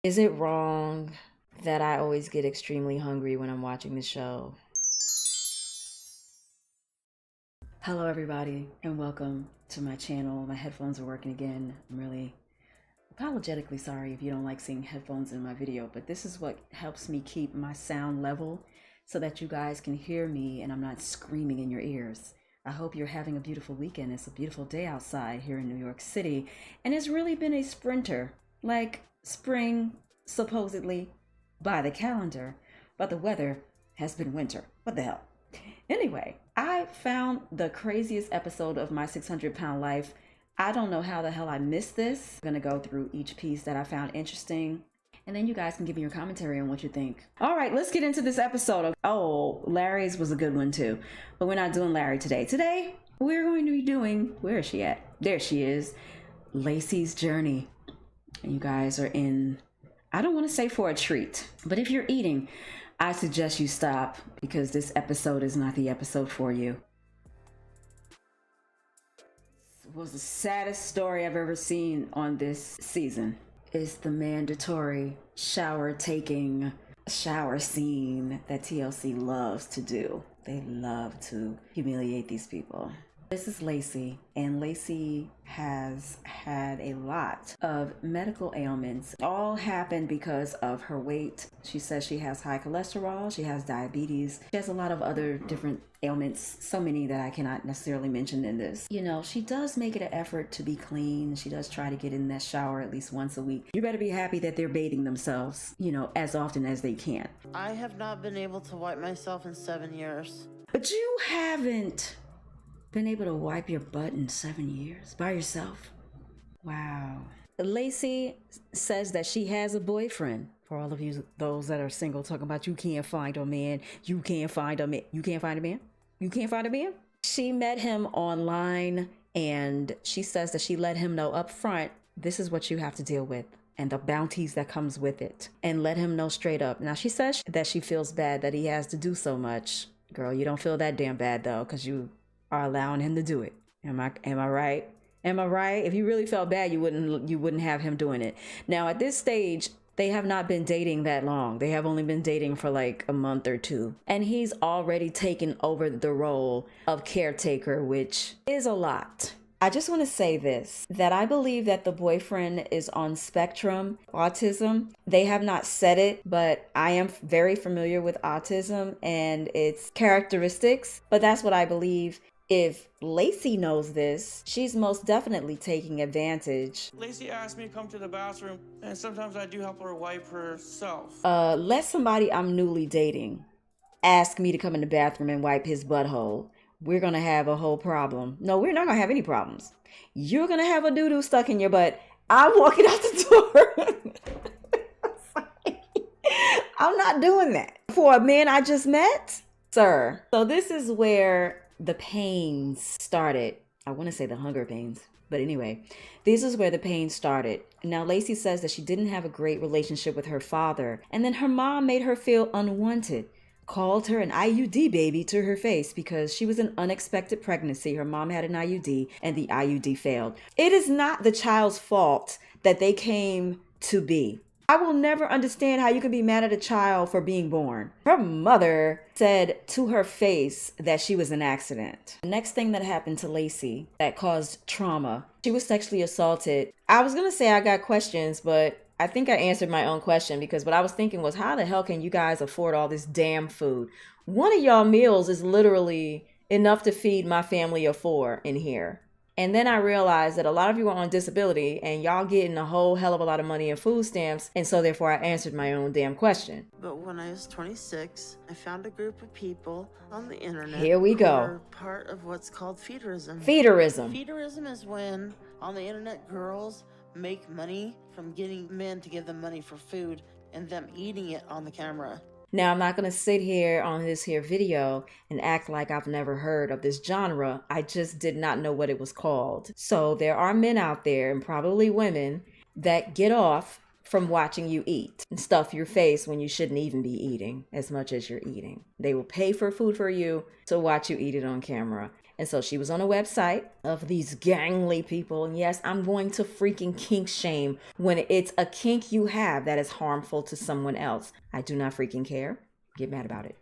Is it wrong that I always get extremely hungry when I'm watching the show? Hello everybody and welcome to my channel. My headphones are working again. I'm really apologetically sorry if you don't like seeing headphones in my video, but this is what helps me keep my sound level so that you guys can hear me and I'm not screaming in your ears. I hope you're having a beautiful weekend. It's a beautiful day outside here in New York City, and it's really been a sprinter, like spring supposedly by the calendar, but the weather has been winter. What the hell? Anyway, I found the craziest episode of My 600-Pound Life. I don't know how the hell I missed this. I'm gonna go through each piece that I found interesting, and then you guys can give me your commentary on what you think. All right, let's get into this episode. Oh, Larry's was a good one too, but we're not doing Larry today. Today, we're going to be doing, where is she at? There she is, Lacey's journey. And you guys are in, I don't want to say for a treat, but if you're eating, I suggest you stop because this episode is not the episode for you. It was the saddest story I've ever seen on this season. It's the mandatory shower scene that TLC loves to do. They love to humiliate these people. This is Lacey, and Lacey has had a lot of medical ailments. All happened because of her weight. She says she has high cholesterol, she has diabetes, she has a lot of other different ailments, so many that I cannot necessarily mention in this. You know, she does make it an effort to be clean. She does try to get in that shower at least once a week. You better be happy that they're bathing themselves, you know, as often as they can. I have not been able to wipe myself in 7 years. But you haven't been able to wipe your butt in 7 years by yourself? Wow. Lacey says that she has a boyfriend. For all of you, those that are single, talking about you can't find a man, you can't find a man, you can't find a man, you can't find a man. She met him online, and she says that she let him know up front, this is what you have to deal with and the bounties that comes with it, and let him know straight up. Now she says that she feels bad that he has to do so much. Girl, you don't feel that damn bad though, because you are allowing him to do it. Am I right? Am I right? If you really felt bad, you wouldn't have him doing it. Now at this stage, they have not been dating that long. They have only been dating for like a month or two. And he's already taken over the role of caretaker, which is a lot. I just want to say this, that I believe that the boyfriend is on spectrum autism. They have not said it, but I am very familiar with autism and its characteristics, but that's what I believe. If Lacey knows this, she's most definitely taking advantage. Lacey asked me to come to the bathroom, and sometimes I do help her wipe herself. Let somebody I'm newly dating ask me to come in the bathroom and wipe his butthole. We're going to have a whole problem. No, we're not going to have any problems. You're going to have a doo-doo stuck in your butt. I'm walking out the door. I'm not doing that. For a man I just met, sir. So this is where the pains started. I want to say the hunger pains, but anyway, this is where the pain started. Now, Lacey says that she didn't have a great relationship with her father, and then her mom made her feel unwanted, called her an IUD baby to her face because she was an unexpected pregnancy. Her mom had an IUD and the IUD failed. It is not the child's fault that they came to be. I will never understand how you can be mad at a child for being born. Her mother said to her face that she was an accident. The next thing that happened to Lacey that caused trauma, she was sexually assaulted. I was gonna say I got questions, but I think I answered my own question, because what I was thinking was, how the hell can you guys afford all this damn food? One of y'all meals is literally enough to feed my family of 4 in here. And then I realized that a lot of you are on disability and y'all getting a whole hell of a lot of money in food stamps. And so therefore I answered my own damn question. But when I was 26, I found a group of people on the internet. Here we go. Who were part of what's called Feederism. Feederism. Feederism is when on the internet girls make money from getting men to give them money for food and them eating it on the camera. Now, I'm not going to sit here on this here video and act like I've never heard of this genre. I just did not know what it was called. So there are men out there, and probably women, that get off from watching you eat and stuff your face when you shouldn't even be eating as much as you're eating. They will pay for food for you to watch you eat it on camera. And so she was on a website of these gangly people. And yes, I'm going to freaking kink shame when it's a kink you have that is harmful to someone else. I do not freaking care. Get mad about it.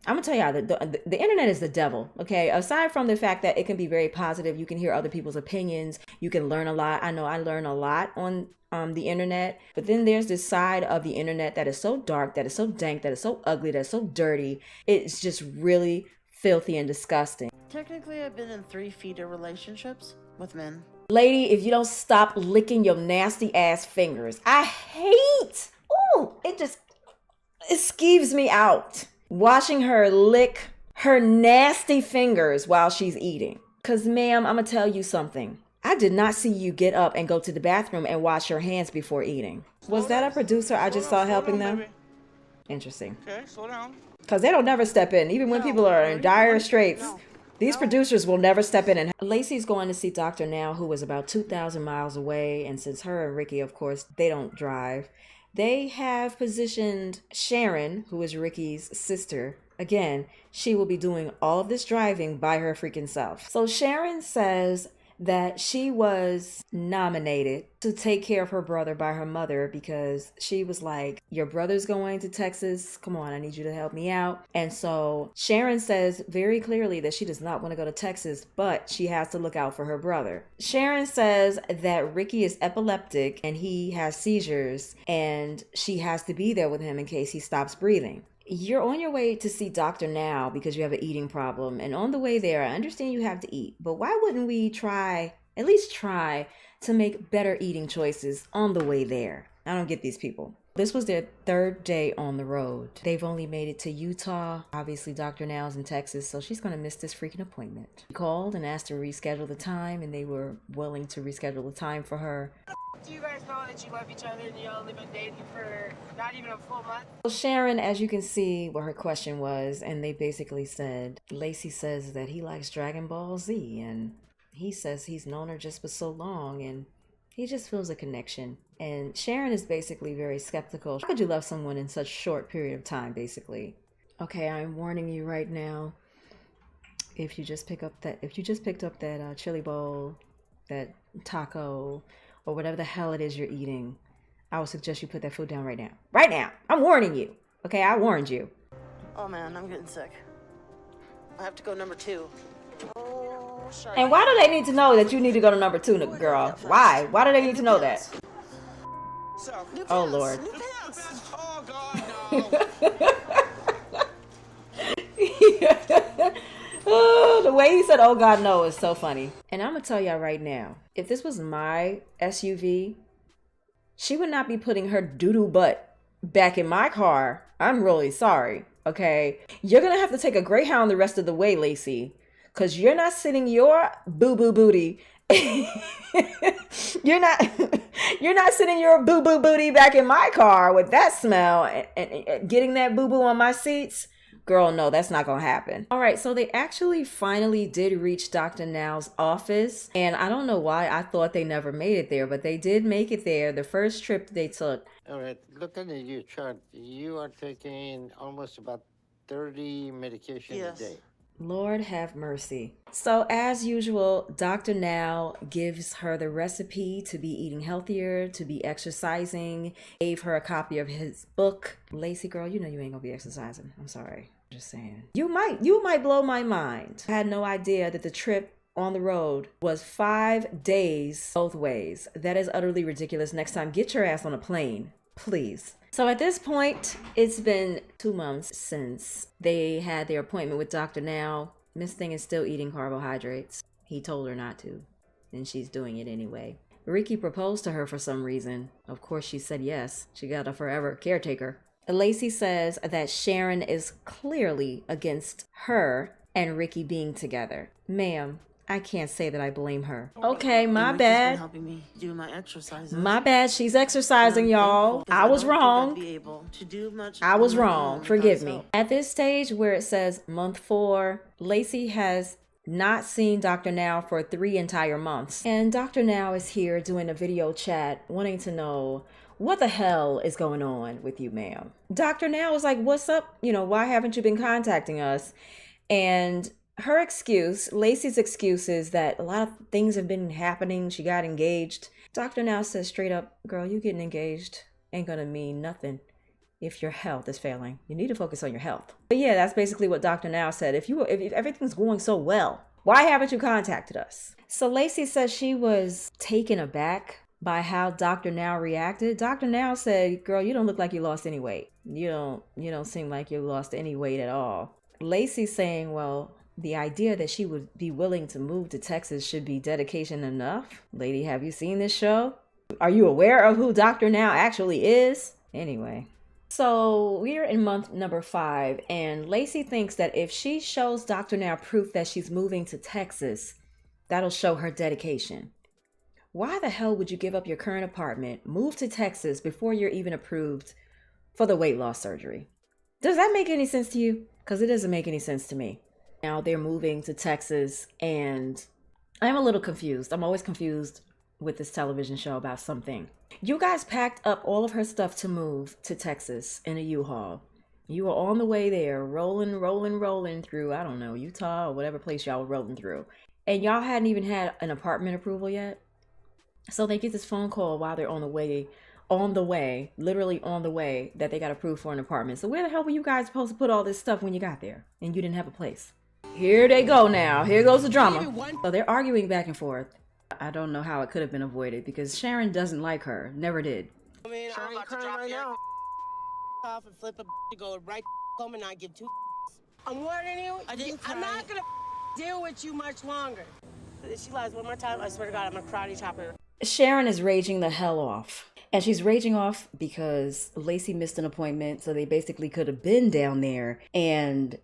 I'm gonna tell y'all that the internet is the devil, okay? Aside from the fact that it can be very positive, you can hear other people's opinions, you can learn a lot. I know I learn a lot on the internet, but then there's this side of the internet that is so dark, that is so dank, that is so ugly, that is so dirty. It's just really filthy and disgusting. Technically, I've been in 3 feeder relationships with men. Lady, if you don't stop licking your nasty ass fingers, I hate, it skeeves me out. Watching her lick her nasty fingers while she's eating. Cause ma'am, I'm gonna tell you something. I did not see you get up and go to the bathroom and wash your hands before eating. Was that a producer I just saw helping them? Interesting. Okay, slow down. Cause they don't never step in, even when people are in dire straits. These producers will never step in. And Lacey's going to see Dr. Now, who is about 2,000 miles away. And since her and Ricky, of course, they don't drive, they have positioned Sharon, who is Ricky's sister. Again, she will be doing all of this driving by her freaking self. So Sharon says that she was nominated to take care of her brother by her mother because she was like, your brother's going to Texas. Come on, I need you to help me out. And so Sharon says very clearly that she does not want to go to Texas, but she has to look out for her brother. Sharon says that Ricky is epileptic and he has seizures and she has to be there with him in case he stops breathing. You're on your way to see Dr. Now because you have an eating problem. And on the way there, I understand you have to eat. But why wouldn't we at least try to make better eating choices on the way there? I don't get these people. This was their 3rd day on the road. They've only made it to Utah. Obviously, Dr. Now's in Texas, so she's going to miss this freaking appointment. She called and asked to reschedule the time, and they were willing to reschedule the time for her. Do you guys know that you love each other and you only been dating for not even a full month? So Sharon, as you can see what her question was, and they basically said, Lacey says that he likes Dragon Ball Z, and he says he's known her just for so long, and he just feels a connection. And Sharon is basically very skeptical. How could you love someone in such a short period of time, basically? Okay, I'm warning you right now. If you just picked up that chili bowl, that taco, or whatever the hell it is you're eating, I would suggest you put that food down right now. Right now. I'm warning you. Okay, I warned you. Oh man, I'm getting sick. I have to go number 2. Oh, Sharon. And why do they need to know that you need to go to number 2, girl? Why? Why do they need to know that? So, Oh, Lord. oh God, no. Oh, the way he said, oh God, no, is so funny. And I'm going to tell y'all right now, if this was my SUV, she would not be putting her doo-doo butt back in my car. I'm really sorry, okay? You're going to have to take a Greyhound the rest of the way, Lacey, because you're not sitting your boo-boo booty. You're not sitting your boo-boo booty back in my car with that smell and getting that boo-boo on my seats. Girl, no, that's not gonna happen. All right, so they actually finally did reach Dr. Now's office. And I don't know why I thought they never made it there, but they did make it there the first trip they took. All right, looking at your chart, you are taking almost about 30 medications Yes. a day. Lord have mercy. So as usual, Dr. Now gives her the recipe to be eating healthier, to be exercising, gave her a copy of his book. Lacey, girl, you know you ain't gonna be exercising. I'm sorry. Just saying. You might blow my mind. I had no idea that the trip on the road was 5 days both ways. That is utterly ridiculous. Next time, get your ass on a plane, please. So at this point, it's been 2 months since they had their appointment with Dr. Now. Miss Thing is still eating carbohydrates. He told her not to, and she's doing it anyway. Ricky proposed to her for some reason. Of course, she said yes. She got a forever caretaker. Lacey says that Sharon is clearly against her and Ricky being together. Ma'am, I can't say that I blame her. Okay, my And Ricky's been bad. helping me do my exercises. My bad. She's exercising, I'm y'all. thankful, 'cause I was don't think I'd wrong. be able to do much I was on my wrong. own Forgive without me. help. At this stage where it says month 4, Lacey has not seen Dr. Now for 3 entire months. And Dr. Now is here doing a video chat wanting to know what the hell is going on with you, ma'am. Dr. Now is like, what's up? Why haven't you been contacting us? And her excuse, Lacey's excuse, is that a lot of things have been happening. She got engaged. Dr. Now says straight up, girl, you getting engaged ain't gonna mean nothing if your health is failing. You need to focus on your health. But yeah, that's basically what Dr. Now said. If everything's going so well, why haven't you contacted us? So Lacey says she was taken aback by how Dr. Now reacted. Dr. Now said, girl, you don't look like you lost any weight. You don't seem like you lost any weight at all. Lacey's saying, well, the idea that she would be willing to move to Texas should be dedication enough. Lady, have you seen this show? Are you aware of who Dr. Now actually is? Anyway. So we're in month number 5, and Lacey thinks that if she shows Dr. Now proof that she's moving to Texas, that'll show her dedication. Why the hell would you give up your current apartment, move to Texas before you're even approved for the weight loss surgery? Does that make any sense to you? Because it doesn't make any sense to me. Now they're moving to Texas, and I'm a little confused. I'm always confused with this television show about something. You guys packed up all of her stuff to move to Texas in a U-Haul. You were on the way there, rolling through, I don't know, Utah or whatever place y'all were rolling through. And y'all hadn't even had an apartment approval yet. So they get this phone call while they're literally on the way, that they got approved for an apartment. So where the hell were you guys supposed to put all this stuff when you got there and you didn't have a place? Here they go now. Here goes the drama. So they're arguing back and forth. I don't know how it could have been avoided because Sharon doesn't like her. Never did. I mean, Sharon, I'm about to crying drop right your now. off and flip a to go right home and not give two. I'm warning you. I didn't I'm cry. not gonna deal with you much longer. If she lies one more time, I swear to God, I'm gonna karate chop her. Sharon is raging the hell off. And she's raging off because Lacey missed an appointment, so they basically could have been down there. And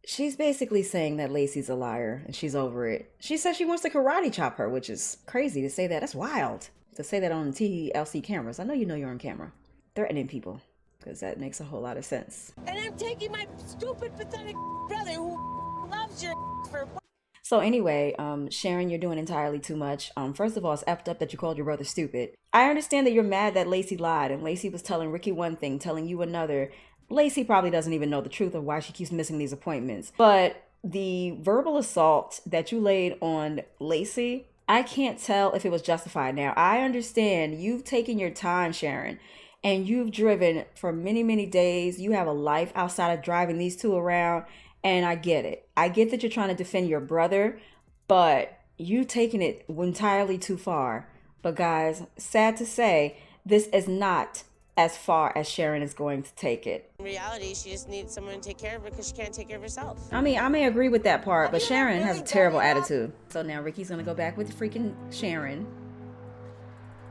she's basically saying that Lacey's a liar and she's over it. She says she wants to karate chop her, which is crazy to say that. That's wild to say that on TLC cameras. I know you know you're on camera. Threatening people, because that makes a whole lot of sense. And I'm taking my stupid, pathetic brother who loves you for. So anyway, Sharon, you're doing entirely too much. First of all, it's effed up that you called your brother stupid. I understand that you're mad that Lacey lied and Lacey was telling Ricky one thing, telling you another. Lacey probably doesn't even know the truth of why she keeps missing these appointments. But the verbal assault that you laid on Lacey, I can't tell if it was justified. Now, I understand you've taken your time, Sharon, and you've driven for many, many days. You have a life outside of driving these two around. And I get it. I get that you're trying to defend your brother, but you've taken it entirely too far. But guys, sad to say, this is not as far as Sharon is going to take it. In reality, she just needs someone to take care of her because she can't take care of herself. I mean, I may agree with that part, but Sharon has a terrible attitude. So now Ricky's gonna go back with freaking Sharon.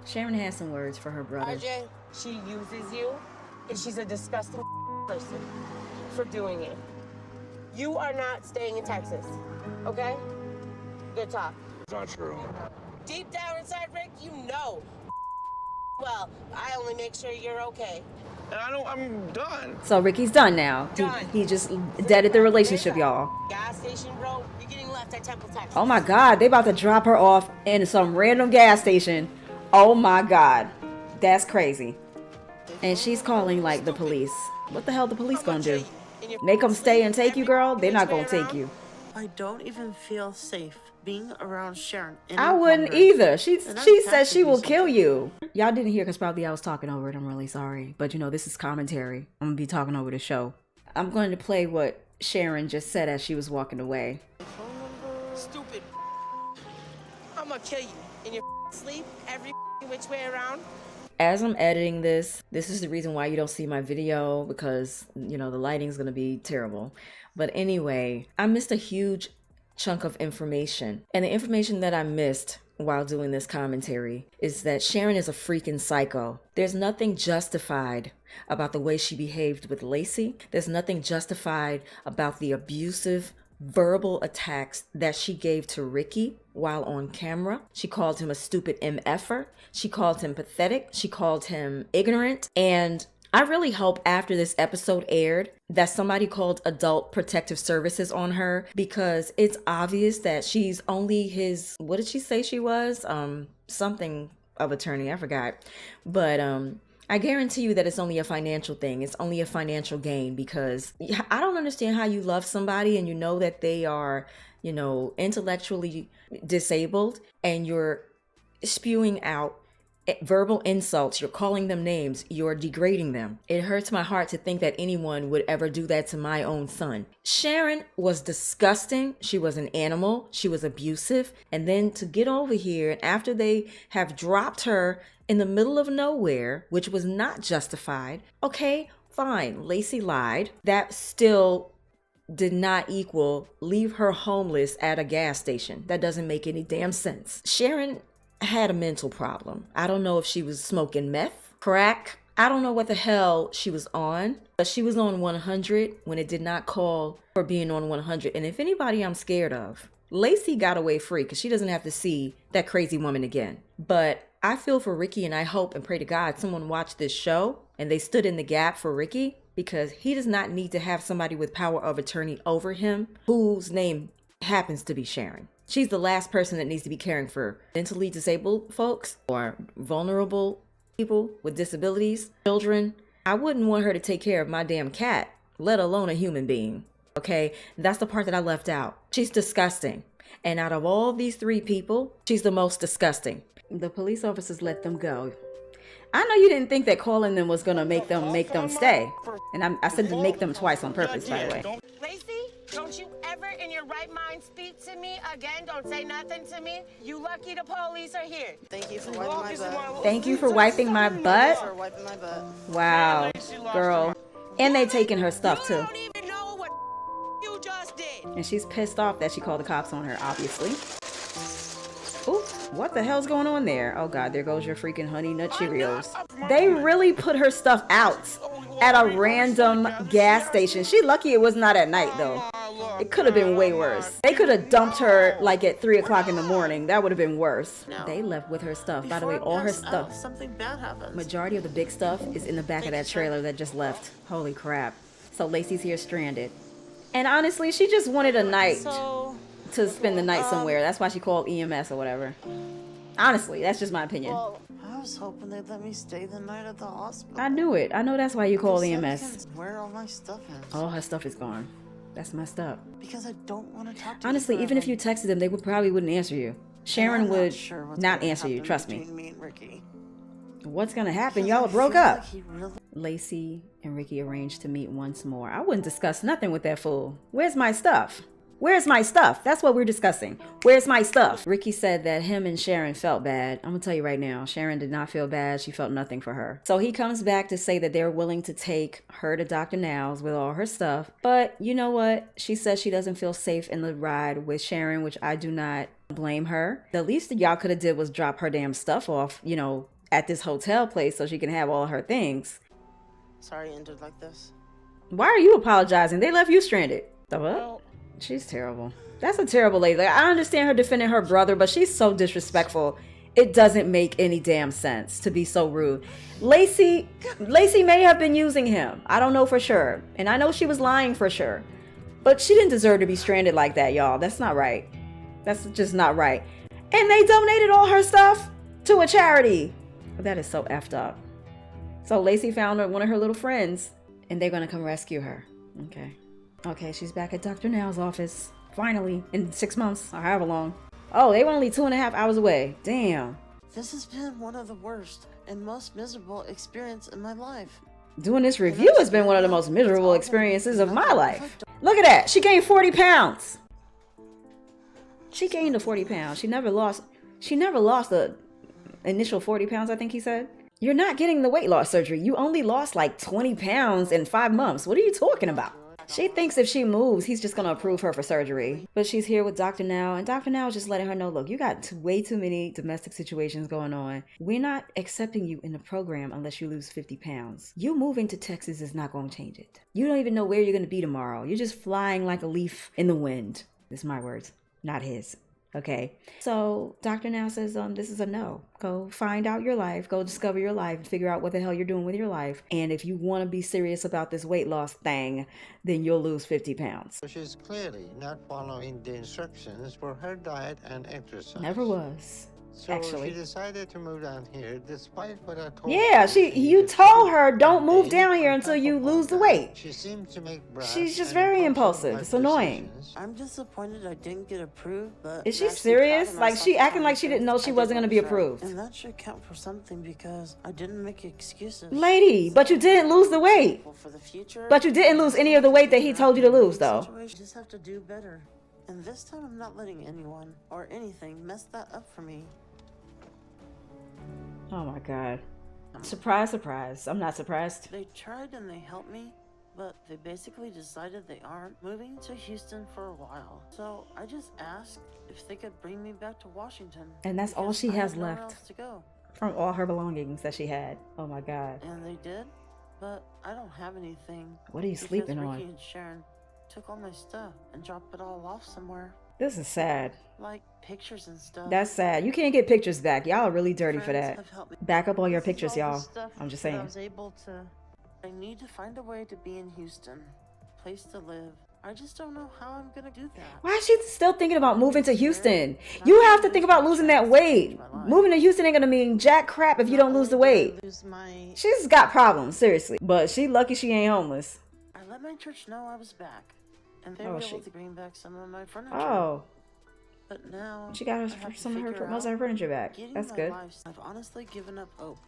Sharon has some words for her brother. RJ, she uses you, and she's a disgusting person for doing it. You are not staying in Texas, okay? Good talk. It's not true. Deep down inside, Rick, you know. Well, I only make sure you're okay. And I'm done. So Ricky's done now. Done. He just deaded the relationship, y'all. Gas station, bro. You're getting left at Temple, Texas. Oh my God, they about to drop her off in some random gas station. Oh my God, that's crazy. And she's calling like the police. What the hell the police gonna do? Make them stay and take you, girl? They're not gonna take you. I don't even feel safe being around Sharon. I wouldn't either. She says she will kill you. Y'all didn't hear because probably I was talking over it. I'm really sorry. But you know, this is commentary. I'm gonna be talking over the show. I'm going to play what Sharon just said as she was walking away. Stupid. I'm gonna kill you in your sleep every which way around. As I'm editing this is the reason why you don't see my video, because, you know, the lighting's going to be terrible. But anyway, I missed a huge chunk of information. And the information that I missed while doing this commentary is that Sharon is a freaking psycho. There's nothing justified about the way she behaved with Lacey. There's nothing justified about the abusive verbal attacks that she gave to Ricky while on camera. She called him a stupid MFer. She called him pathetic. She called him ignorant. And I really hope after this episode aired that somebody called Adult Protective Services on her, because it's obvious that she's only his, what did she say she was? Something of attorney, I forgot. But I guarantee you that it's only a financial thing. It's only a financial gain, because I don't understand how you love somebody and you know that they are, intellectually disabled, and you're spewing out verbal insults, you're calling them names, you're degrading them. It hurts my heart to think that anyone would ever do that to my own son. Sharon was disgusting. She was an animal. She was abusive. And then to get over here, and after they have dropped her in the middle of nowhere, which was not justified, okay, fine, Lacey lied. That still did not equal leave her homeless at a gas station. That doesn't make any damn sense. Sharon had a mental problem. I don't know if she was smoking meth, crack. I don't know what the hell she was on, but she was on 100 when it did not call for being on 100. And if anybody I'm scared of, Lacey got away free because she doesn't have to see that crazy woman again. But I feel for Ricky, and I hope and pray to God someone watched this show and they stood in the gap for Ricky, because he does not need to have somebody with power of attorney over him whose name happens to be Sharon. She's the last person that needs to be caring for mentally disabled folks or vulnerable people with disabilities, children. I wouldn't want her to take care of my damn cat, let alone a human being. Okay, that's the part that I left out. She's disgusting. And out of all these three people, she's the most disgusting. The police officers let them go. I know you didn't think that calling them was gonna make them stay. And I said to make them twice on purpose, by the way. Lacey, don't you ever in your right mind speak to me again. Don't say nothing to me. You lucky the police are here. Thank you for wiping my butt. Thank you for wiping my butt. For wiping my butt. Wow, girl. And they taking her stuff too. You don't even know what you just did. And she's pissed off that she called the cops on her, obviously. Ooh, what the hell's going on there? Oh God, there goes your freaking Honey Nut Cheerios. They really put her stuff out at a random gas station. She lucky it was not at night though. It could have been way worse. They could have dumped her like at 3 o'clock in the morning. That would have been worse. No. They left with her stuff. By the way, Before all I her pass stuff. out, something bad happens. Majority of the big stuff is in the back of that trailer that just left. Holy crap. So Lacey's here stranded. And honestly, she just wanted a night to spend the night somewhere. That's why she called EMS or whatever. Honestly, that's just my opinion. Well, I was hoping they'd let me stay the night at the hospital. I knew it. I know that's why you called They said EMS. where all my stuff is. All her stuff is gone. That's messed up. Because I don't want to talk to Honestly, you even if you texted them, they probably wouldn't answer you. Sharon would not answer you, trust me. Me and Ricky. What's gonna happen? Y'all broke up. Lacey and Ricky arranged to meet once more. I wouldn't discuss nothing with that fool. Where's my stuff? Where's my stuff? That's what we're discussing. Where's my stuff? Ricky said that him and Sharon felt bad. I'm gonna tell you right now, Sharon did not feel bad. She felt nothing for her. So he comes back to say that they're willing to take her to Dr. Now's with all her stuff. But you know what? She says she doesn't feel safe in the ride with Sharon, which I do not blame her. The least that y'all could have did was drop her damn stuff off, at this hotel place so she can have all her things. Sorry it ended like this. Why are you apologizing? They left you stranded. The what? She's terrible. That's a terrible lady. Like, I understand her defending her brother, but she's so disrespectful. It doesn't make any damn sense to be so rude. Lacey may have been using him. I don't know for sure. And I know she was lying for sure. But she didn't deserve to be stranded like that, y'all. That's not right. That's just not right. And they donated all her stuff to a charity. That is so effed up. So Lacey found one of her little friends, and they're going to come rescue her. Okay, she's back at Dr. Now's office. Finally, in 6 months, or however long. Oh, they were only 2.5 hours away. Damn. This has been one of the worst and most miserable experiences in my life. Doing this review has been one of the most miserable experiences of my life. Look at that. She gained 40 pounds. She gained the 40 pounds. She never lost the initial 40 pounds, I think he said. You're not getting the weight loss surgery. You only lost like 20 pounds in 5 months. What are you talking about? She thinks if she moves, he's just going to approve her for surgery. But she's here with Dr. Now, and Dr. Now is just letting her know, look, you got way too many domestic situations going on. We're not accepting you in the program unless you lose 50 pounds. You moving to Texas is not going to change it. You don't even know where you're going to be tomorrow. You're just flying like a leaf in the wind. This is my words, not his. Okay, so Dr. Now says, this is a no. Go find out your life, go discover your life, and figure out what the hell you're doing with your life. And if you want to be serious about this weight loss thing, then you'll lose 50 pounds. She's clearly not following the instructions for her diet and exercise. Never was. So actually. she decided to move down here despite what I told Yeah, her. you told her don't move down here until you lose the weight. She seemed to make brash She's just and very impulsive impulsive. life It's annoying. decisions. I'm disappointed I didn't get approved, but Is she I'm actually proud serious? of Like, myself she for acting telling like the she didn't truth. know I she did wasn't what gonna be was right. approved. And that should count for something because I didn't make excuses. Lady, but you didn't lose the weight. For the future, But you didn't lose any of the weight that he told you to lose, though. You just have to do better. And this time I'm not letting anyone or anything mess that up for me. Oh my God. Surprise, surprise. I'm not surprised. They tried and they helped me, but they basically decided they aren't moving to Houston for a while. So I just asked if they could bring me back to Washington. And that's all because she I has had nowhere left else to go. from all her belongings that she had. Oh my God. And they did, but I don't have anything. What are you because sleeping Ricky on? and Sharon took all my stuff and dropped it all off somewhere. This is sad. Like pictures and stuff. That's sad. You can't get pictures back. Y'all are really dirty for Friends that. have helped me. Back up all your This is pictures, all the y'all. stuff I'm just that I saying. was able to. I need to find a way to be in Houston, place to live. I just don't know how I'm gonna do that. Why is she still thinking about moving to Houston? You have to think about losing that weight. Moving to Houston ain't gonna mean jack crap if you don't lose the weight. She's got problems, seriously. But she lucky she ain't homeless. I let my church know I was back, and they Oh, were she- able to bring back some of my furniture. Oh, But now she got I her, have to some of her figure most of her out furniture back. getting That's my good. life. I've honestly given up hope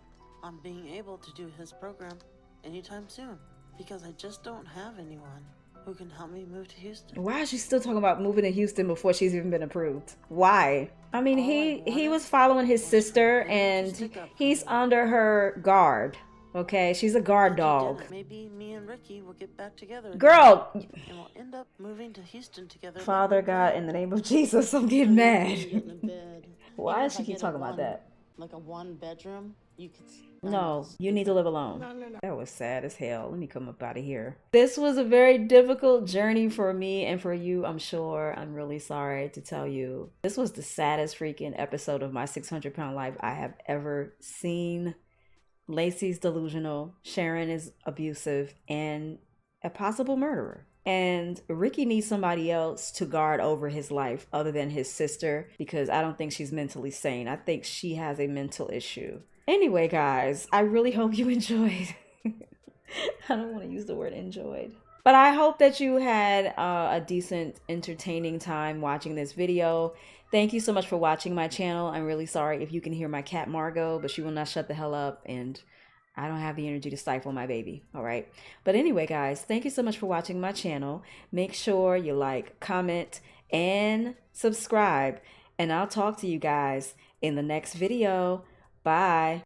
on being able to do his program anytime soon because I just don't have anyone who can help me move to Houston. Why is she still talking about moving to Houston before she's even been approved? Why? I mean, All I he wanted was following his was sister, for him to and stick up for he's me. under her guard. Okay, she's a guard If he dog. didn't, maybe me and Ricky will get back together again, Girl, and we'll end up moving to Houston together. like Father we God, planned. in the name of Jesus, I'm getting Get mad. in the bed. Why Even does if she I keep get talking about that? Like a one bedroom, you could. No, you need to live alone. That was sad as hell. Let me come up out of here. This was a very difficult journey for me and for you, I'm sure. I'm really sorry to tell you. This was the saddest freaking episode of my 600-pound life I have ever seen. Lacey's delusional, Sharon is abusive, and a possible murderer. And Ricky needs somebody else to guard over his life other than his sister, because I don't think she's mentally sane. I think she has a mental issue. Anyway, guys, I really hope you enjoyed. I don't want to use the word enjoyed. But I hope that you had a decent, entertaining time watching this video. Thank you so much for watching my channel. I'm really sorry if you can hear my cat Margot, but she will not shut the hell up, and I don't have the energy to stifle my baby, all right? But anyway, guys, thank you so much for watching my channel. Make sure you like, comment, and subscribe, and I'll talk to you guys in the next video. Bye.